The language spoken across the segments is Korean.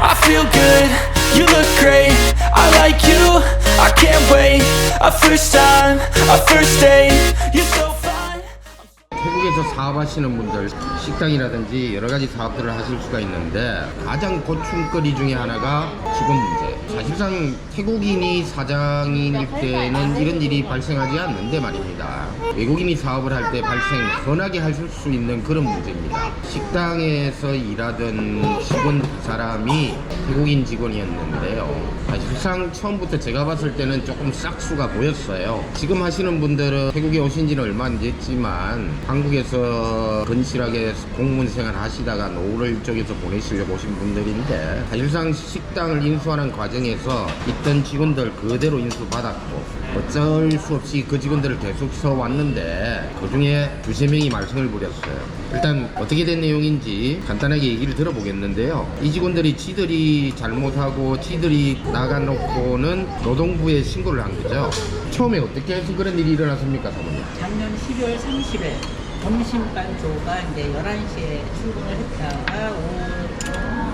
I feel good, you look great. I like you, I can't wait. A first time, a first date. You're so fine. 태국에서 사업하시는 분들 식당이라든지 여러 가지 사업들을 하실 수가 있는데 가장 고충거리 중에 하나가 직원 문제. 사실상 태국인이 사장일 때는 이런 일이 발생하지 않는데 말입니다. 외국인이 사업을 할 때 흔하게 하실 수 있는 그런 문제입니다. 식당에서 일하던 직원 두 사람이 태국인 직원이었는데요. 사실상 처음부터 제가 봤을 때는 조금 싹수가 보였어요. 지금 하시는 분들은 태국에 오신 지는 얼마 안 됐지만 한국에서 건실하게 공무원 생활 하시다가 노후를 이쪽에서 보내시려고 오신 분들인데 사실상 식당을 인수하는 과정에서 있던 직원들 그대로 인수받았고 어쩔 수 없이 그 직원들을 계속 써왔는데 그 중에 두세 명이 말썽을 부렸어요. 일단 어떻게 된 내용인지 간단하게 얘기를 들어보겠는데요. 이 직원들이 지들이 잘못하고 지들이 나가놓고는 노동부에 신고를 한 거죠. 처음에 어떻게 해서 그런 일이 일어났습니까, 사모님? 작년 12월 30일 점심반 조가 이제 11시에 출근을 했다가 오후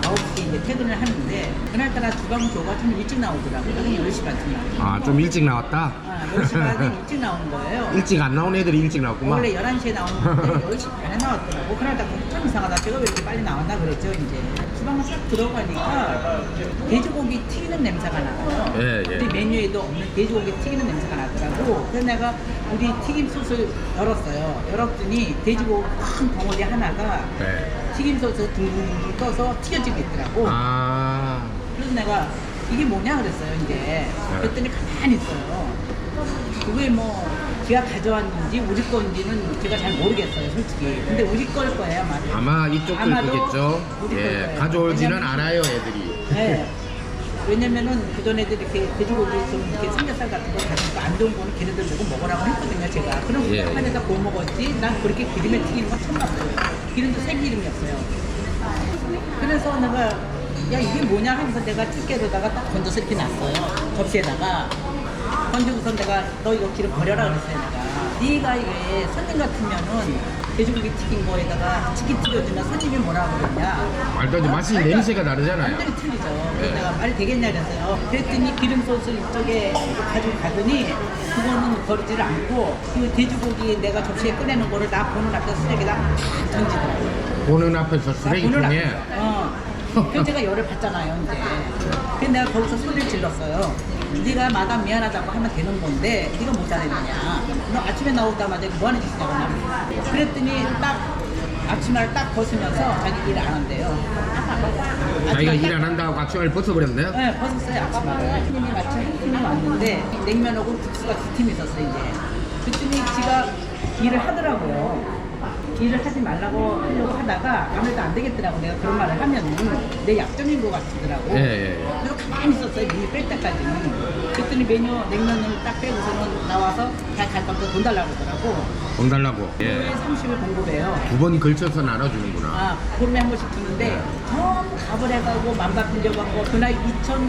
9시에 이제 퇴근을 하는데 그날따라 주방 조가 좀 일찍 나오더라고요. 한 10시 반쯤 나오고. 아, 좀 일찍 나왔다? 10시 반에 일찍 나온 거예요. 일찍 안 나온 애들이 일찍 나왔구만. 원래 11시에 나오는데 10시 반에 나왔더라고. 그날따라 참 이상하다. 제가 왜 이렇게 빨리 나왔나 그랬죠, 이제. 주방을 싹 들어가니까 돼지고기 튀기는 냄새가 나요. 예, 예. 우리 메뉴에도 없는 돼지고기 튀기는 냄새가 나더라고. 그래서 내가 우리 튀김솥을 열었어요. 열었더니 돼지고기 큰 덩어리 하나가 네. 튀김솥에 둥둥둥 떠서 튀겨지고 있더라고. 아, 그래서 내가 이게 뭐냐 그랬어요, 이제. 그랬더니 가만히 있어요. 그게 뭐 제가 가져왔는지 우리 건지는 제가 잘 모르겠어요, 솔직히. 근데 우리 걸 거예요, 아마도. 아마 이쪽 걸 아마도 거겠죠? 우리 걸 예, 거예요. 가져올지는 왜냐면- 않아요, 애들이. 네. 왜냐면은 그전 애들 이렇게 돼지고기 좀 이렇게 삼겹살 같은 거 가지고 안 좋은 거는 걔네들 보고 먹으라고 했거든요, 제가. 그럼 예. 한에다 구워 먹었지. 난 그렇게 기름에 튀기는 건 처음 봤어요. 기름도 생기름이었어요. 그래서 내가 야 이게 뭐냐 하면서 내가 집게로다가 딱 건져서 이렇게 놨어요. 접시에다가. 건지고서 내가 너 이거 기름 버려라 그랬어요, 내가. 네가 이게 손님 같으면은 돼지고기 튀긴 거에다가 치킨 튀겨주면 손님이 뭐라고 그러냐. 말도 안 돼, 맛이 냄새가 다르잖아요. 완전히 틀리죠. 그래서 네. 내가 말이 되겠냐 그랬어요. 그랬더니 기름소스 이쪽에 가지고 가더니 그거는 버리지를 않고 그 돼지고기 내가 접시에 꺼내는 거를 나 보는 앞에서 쓰레기에다 탁 던지더라고요. 보는 앞에서 쓰레기 보는 중에 앞에서. 그래서 제가 열을 받잖아요, 이제. 그래서 내가 거기서 소리를 질렀어요. 네가 마담 미안하다고 하면 되는 건데 네가 못 잘했느냐. 너 아침에 나오자마자 뭐 하는 짓이냐고 나를. 그랬더니 딱 앞치마를 딱 벗으면서 자기 일 안 한대요. 자기가 앞치마 일 안 한다고 앞치마를 벗어버렸네요? 네, 벗었어요, 앞치마를. 손님이 마침 한 팀이 왔는데 냉면하고 국수가 두 팀이 있었어요, 이제. 그랬더니 지가 일을 하더라고요. 일을 하지 말라고 하려고 하다가 아무래도 안 되겠더라고. 내가 그런 말을 하면은 내 약점인 것 같더라고. 예, 예, 예. 그래서 가만히 있었어요, 메뉴 뺄 때까지는. 그랬더니 메뉴 냉면을 딱 빼고서는 나와서 갈 거부터 돈 달라고 그러더라고. 돈 달라고. 그게 예. 30을 공급해요. 두 번 걸쳐서 나눠주는구나. 아, 보름에 한 번씩 주는데 전부 값을 해가고 만바 빌려가고 그날 2천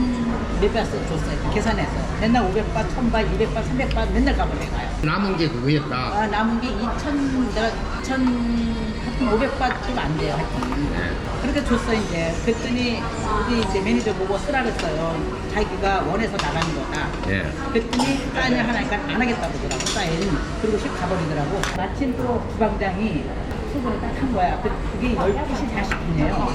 몇 바트 줬어요. 계산해서. 맨날 500바, 1000바, 200바, 300바 맨날 값을 해가요. 남은 게 그거였다. 아, 남은 게 2천, 내가 2천, 하여튼 500바 좀 안 돼요, 하여튼. 네. 그렇게 줬어, 이제. 그랬더니 우리 이제 매니저 보고 쓰라 그랬어요. 자기가 원해서 나가는 거다. 예. 그랬더니 사인을 하니까 안 하겠다고 그러더라고, 사인. 그리고 휙 가버리더라고. 마침 또 주방장이 수고를 딱 한 거야. 그게 12시 40분이에요.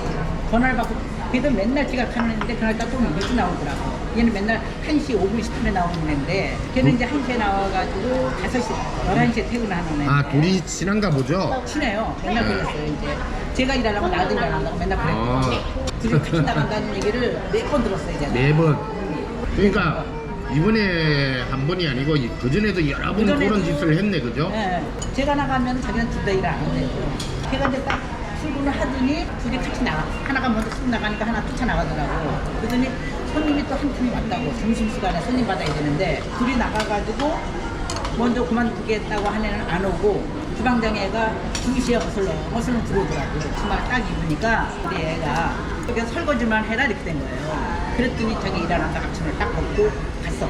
전화를 받고, 걔도 맨날 지각하는 애인데 그날 딱 좀 일찍 나오더라고. 얘는 맨날 1시 5분 10분에 나오는 애인데 걔는 이제 1시에 나와가지고 5시, 11시에 퇴근하는 애. 아, 둘이 친한가 보죠? 친해요. 맨날 네. 그랬어요, 이제. 제가 일하려면 나도 일하는다고 맨날 아. 그랬고. 둘이 같이 나간다는 얘기를 4번 들었어요, 제가. 네 번. 그러니까 이번에 한 번이 아니고 그전에도 여러 번 그전에도- 그런 짓을 했네, 그죠? 예. 제가 나가면 자기는 둘 다 일 안 한대요. 걔가 이제 딱 출근을 하더니 둘이 같이 나가. 하나가 먼저 쑥 나가니까 하나 쫓아나가더라고. 그러더니 손님이 또 한 팀이 왔다고. 점심시간에 손님 받아야 되는데 둘이 나가가지고 먼저 그만두겠다고 한 애는 안 오고 주방장 애가 2시에 어슬렁 들어오더라고. 치마를 딱 입으니까 우리 애가 그러니까 설거지만 해라 이렇게 된 거예요. 그랬더니 저기 일하는 가각천을 딱 벗고 갔어.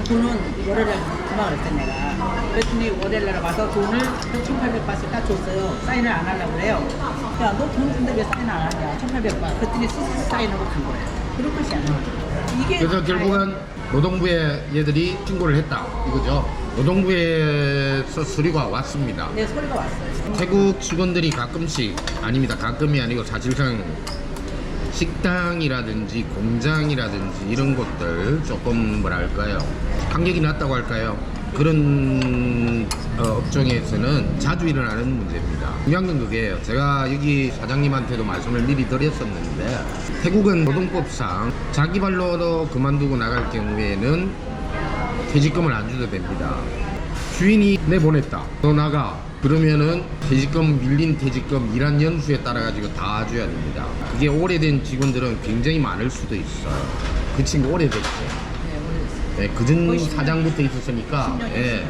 돈은 월요일에 주마 그랬어 내가. 그랬더니 월요일날 와서 돈을 1,800바트 딱 줬어요. 사인을 안 하려고 그래요. 야 너 돈 준데 왜 사인 안 하냐. 1,800바트. 그랬더니 스스로 사인하고 간 거예요. 그런 것이 아니에요. 이게 그래서 결국은 노동부에 얘들이 신고를 했다 이거죠. 노동부에서 서류가 왔습니다. 네, 소리가 왔어요. 태국 직원들이 가끔씩, 아닙니다, 가끔이 아니고 사실상 식당이라든지 공장이라든지 이런 것들 조금 뭐랄까요, 환경이 낮다고 할까요, 그런 업종에서는 자주 일어나는 문제입니다. 중요한 건 그게요. 제가 여기 사장님한테도 말씀을 미리 드렸었는데, 태국은 노동법상 자기 발로 그만두고 나갈 경우에는 퇴직금을 안 줘도 됩니다. 주인이 내보냈다, 너 나가, 그러면은 퇴직금, 밀린 퇴직금, 일한 연수에 따라 가지고 다 줘야 됩니다. 그게 오래된 직원들은 굉장히 많을 수도 있어요. 그 친구 오래됐죠. 예, 그전 사장부터 있었으니까, 예.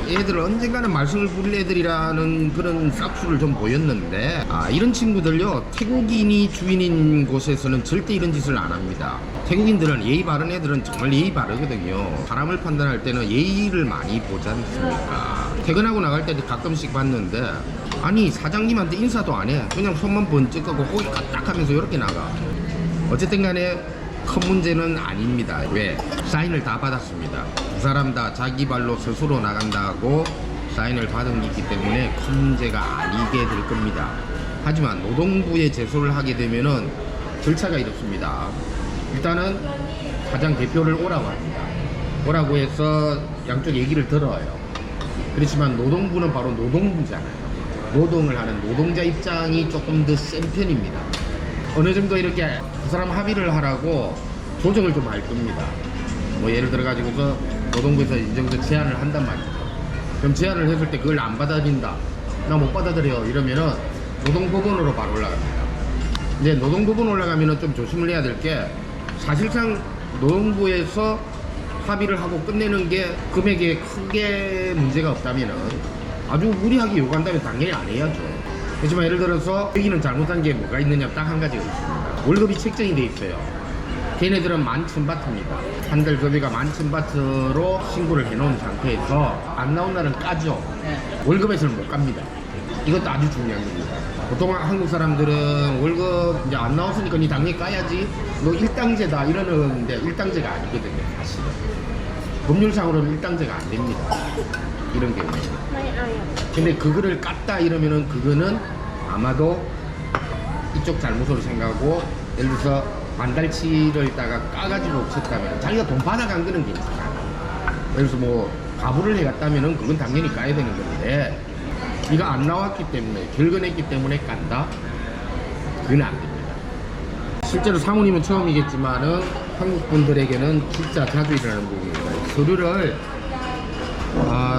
애들 언젠가는 말썽을 부릴 애들이라는 그런 싹수를 좀 보였는데, 이런 친구들요, 태국인이 주인인 곳에서는 절대 이런 짓을 안 합니다. 태국인들은 예의 바른 애들은 정말 예의 바르거든요. 사람을 판단할 때는 예의를 많이 보지 않습니까? 퇴근하고 나갈 때도 가끔씩 봤는데, 아니 사장님한테 인사도 안 해. 그냥 손만 번쩍 하고 고기 까딱 하면서 이렇게 나가. 어쨌든 간에 큰 문제는 아닙니다. 왜? 사인을 다 받았습니다. 두 사람 다 자기 발로 스스로 나간다고 사인을 받은 게 있기 때문에 큰 문제가 아니게 될 겁니다. 하지만 노동부에 제소를 하게 되면은 절차가 이렇습니다. 일단은 사장 대표를 오라고 합니다. 오라고 해서 양쪽 얘기를 들어요. 그렇지만 노동부는 바로 노동부잖아요. 노동을 하는 노동자 입장이 조금 더 센 편입니다. 어느 정도 이렇게 그 사람 합의를 하라고 조정을 좀 할 겁니다. 뭐 예를 들어 가지고서 노동부에서 이 정도 제안을 한단 말이죠. 그럼 제안을 했을 때 그걸 안 받아들인다, 나 못 받아들여 이러면은 노동법원으로 바로 올라갑니다. 이제 노동법원 올라가면은 좀 조심을 해야 될 게, 사실상 노동부에서 합의를 하고 끝내는 게 금액에 크게 문제가 없다면은, 아주 무리하게 요구한다면 당연히 안 해야죠. 그렇지만 예를 들어서 여기는 잘못한 게 뭐가 있느냐, 딱 한 가지가 있습니다. 월급이 책정이 돼 있어요. 걔네들은 11,000바트입니다. 한 달 급여가 11,000바트로 신고를 해놓은 상태에서 안 나온 날은 까죠. 네. 월급에서는 못 갑니다. 이것도 아주 중요한 겁니다. 보통 한국 사람들은 월급 이제 안 나왔으니까 니 당연히 까야지, 너 일당제다 이러는데, 일당제가 아니거든요. 사실은 법률상으로는 일당제가 안 됩니다. 이런 경우에. 근데 그거를 깠다 이러면은 그거는 아마도 이쪽 잘못으로 생각하고, 예를 들어서 반달치를 있다가 까가지고 쳤다면 자기가 돈 받아간 거는 괜찮아요. 예를 들어서 뭐 가부를 해갔다면은 그건 당연히 까야 되는 건데, 이가 안 나왔기 때문에, 결근했기 때문에 깐다? 그건 안 됩니다. 실제로 사모님은 처음이겠지만은 한국 분들에게는 진짜 자주 일어나는 부분입니다. 서류를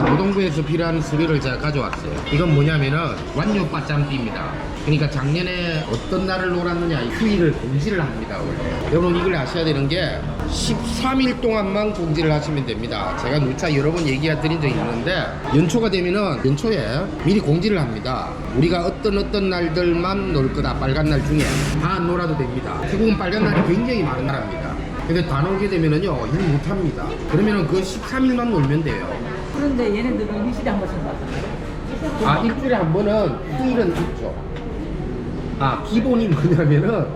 노동부에서 필요한 서류를 제가 가져왔어요. 이건 뭐냐면은 완료 빠짬띠입니다. 그러니까 작년에 어떤 날을 놀았느냐 휴일을 공지를 합니다. 원래 여러분 이걸 아셔야 되는 게 13일 동안만 공지를 하시면 됩니다. 제가 누차 여러 번 얘기 드린 적이 있는데, 연초가 되면은 연초에 미리 공지를 합니다. 우리가 어떤 날들만 놀 거다. 빨간 날 중에 다 안 놀아도 됩니다. 태국은 빨간 날이 굉장히 많은 나라입니다. 근데 다 놀게 되면은요 일 못합니다. 그러면은 그 13일만 놀면 돼요. 그런데 얘네들은 일주일에 한 번씩 왔어요. 일주일에 한 번은 휴일은 있죠. 기본이 뭐냐면은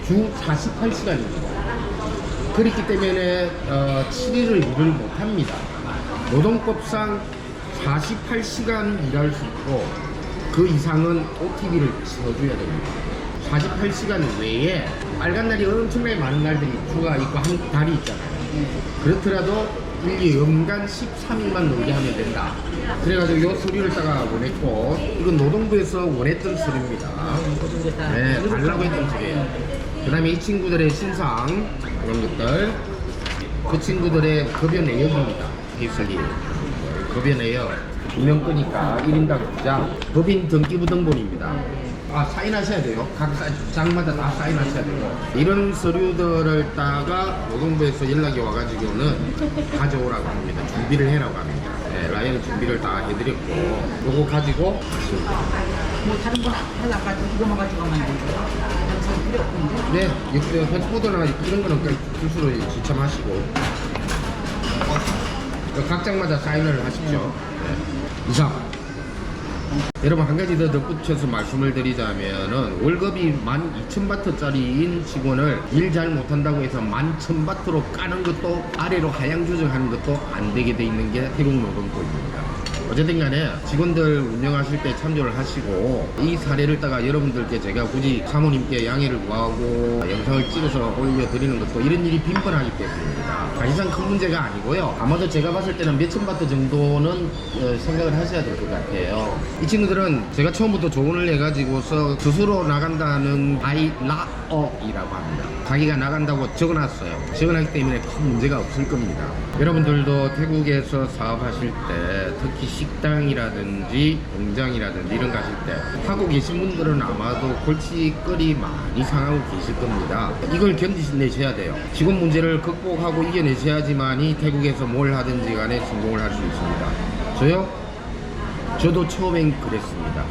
주 48시간입니다. 그렇기 때문에 7일을 일을 못합니다. 노동법상 48시간 일할 수 있고 그 이상은 OTB를 쳐줘야 됩니다. 48시간 외에 빨간 날이 엄청나게 많은 날들이 주가 있고 한 달이 있잖아요. 그렇더라도 1년간 13일만 놀게 하면 된다. 그래가지고 이 서류를 따가 보냈고, 이건 노동부에서 원했던 서류입니다. 네, 달라고 했던 서류예요. 그 다음에 이 친구들의 신상, 이런 것들, 그 친구들의 급여 내역입니다. 페이슬리 급여 내역 2명 끄니까 1인당 2장, 법인 등기부등본입니다. 사인하셔야 돼요. 각 장마다 다 사인하셔야 되고, 이런 서류들을 따가 노동부에서 연락이 와가지고는 가져오라고 합니다. 준비를 해라고 합니다. 네, 라이언 준비를 다 해드렸고, 요거 가지고 뭐 다른 건 하려고 가지고 이거만 가지고 가면 안 되죠. 네, 패스트푸드나 이런 거는 그냥 주스로 지참하시고 각장마다 사인을 하십시오. 네. 이상. 여러분 한 가지 더 덧붙여서 말씀을 드리자면은 월급이 12,000바트짜리인 직원을 일 잘 못한다고 해서 11,000바트로 까는 것도 아래로 하향 조정하는 것도 안 되게 돼 있는 게 태국 노동법입니다. 어쨌든 간에 직원들 운영하실 때 참조를 하시고 이 사례를 따가 여러분들께 제가 굳이 사모님께 양해를 구하고 영상을 찍어서 올려드리는 것도 이런 일이 빈번하기 때문입니다. 사실상 큰 문제가 아니고요. 아마도 제가 봤을 때는 몇천 바트 정도는 생각을 하셔야 될 것 같아요. 이 친구들은 제가 처음부터 조언을 해가지고서 스스로 나간다는 바이라어이라고 합니다. 자기가 나간다고 적어놨어요. 적어놨기 때문에 큰 문제가 없을 겁니다. 여러분들도 태국에서 사업하실 때 특히 식당이라든지 공장이라든지 이런 거 하실 때 하고 계신 분들은 아마도 골칫거리 많이 상하고 계실 겁니다. 이걸 견디내셔야 돼요. 직원 문제를 극복하고 이겨내셔야지만이 태국에서 뭘 하든지 간에 성공을 할 수 있습니다. 저도 처음엔 그랬습니다.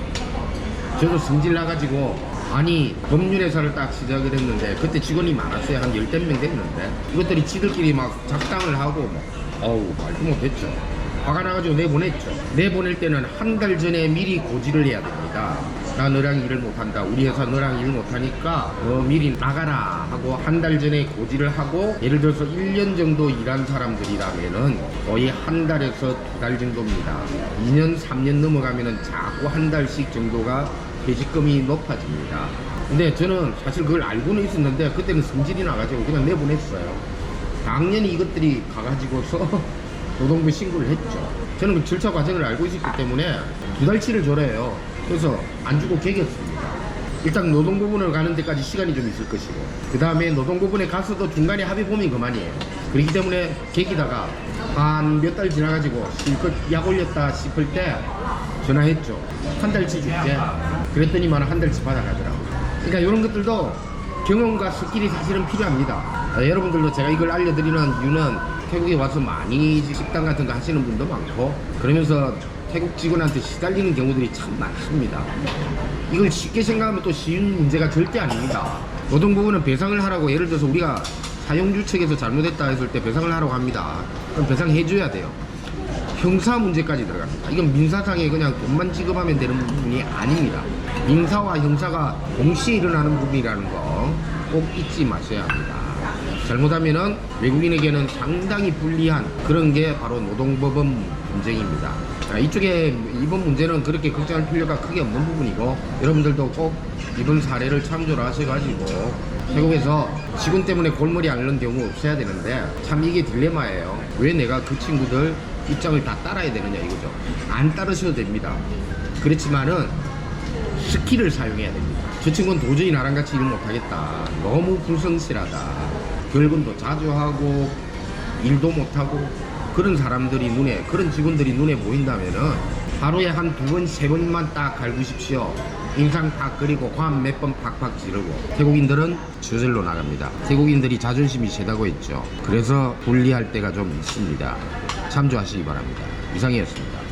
저도 성질 나가지고 아니 법률회사를 딱 시작을 했는데 그때 직원이 많았어요. 한 10몇 명 됐는데 이것들이 지들끼리 막 작당을 하고 뭐 어우 말도 못했죠. 화가 나가지고 내보냈죠. 내보낼 때는 한 달 전에 미리 고지를 해야 됩니다. 나 너랑 일을 못한다. 우리 회사 너랑 일 못하니까 너 미리 나가라 하고 한 달 전에 고지를 하고 예를 들어서 1년 정도 일한 사람들이라면은 거의 한 달에서 2달 정도입니다. 2년 3년 넘어가면은 자꾸 한 달씩 정도가 퇴직금이 높아집니다. 근데 저는 사실 그걸 알고는 있었는데 그때는 성질이 나가지고 그냥 내보냈어요. 당연히 이것들이 가가지고서 노동부에 신고를 했죠. 저는 그 절차 과정을 알고 있었기 때문에 2달치를 줘래요. 그래서 안 주고 개겼습니다. 일단 노동부분을 가는 데까지 시간이 좀 있을 것이고 그 다음에 노동부분에 가서도 중간에 합의 보면 그만이에요. 그렇기 때문에 개기다가 한 몇 달 지나가지고 실컷 약 올렸다 싶을 때 전화했죠. 한 달치 줄게. 그랬더니만 한 달치 받아가더라고요. 그러니까 이런 것들도 경험과 스킬이 사실은 필요합니다. 여러분들도 제가 이걸 알려드리는 이유는 태국에 와서 많이 식당 같은 거 하시는 분도 많고 그러면서 태국 직원한테 시달리는 경우들이 참 많습니다. 이걸 쉽게 생각하면 또 쉬운 문제가 절대 아닙니다. 노동부는 배상을 하라고 예를 들어서 우리가 사용주 측에서 잘못했다 했을 때 배상을 하라고 합니다. 그럼 배상해줘야 돼요. 형사 문제까지 들어갑니다. 이건 민사상에 그냥 돈만 지급하면 되는 부분이 아닙니다. 민사와 형사가 동시에 일어나는 부분이라는 거 꼭 잊지 마셔야 합니다. 잘못하면은 외국인에게는 상당히 불리한 그런 게 바로 노동법원 분쟁입니다. 이쪽에 이번 문제는 그렇게 걱정할 필요가 크게 없는 부분이고 여러분들도 꼭 이번 사례를 참조를 하셔가지고 태국에서 직원 때문에 골머리 앓는 경우 없어야 되는데 참 이게 딜레마예요. 왜 내가 그 친구들 입장을 다 따라야 되느냐 이거죠. 안 따르셔도 됩니다. 그렇지만은 스킬을 사용해야 됩니다. 저 친구는 도저히 나랑 같이 일 못하겠다. 너무 불성실하다. 결근도 자주 하고 일도 못하고 그런 사람들이 눈에 그런 직원들이 눈에 보인다면은 하루에 한 2번 3번만 딱 갈구십시오. 인상 팍 그리고 화음 몇 번 팍팍 지르고 태국인들은 저절로 나갑니다. 태국인들이 자존심이 세다고 했죠. 그래서 분리할 때가 좀 있습니다. 참조하시기 바랍니다. 이상이었습니다.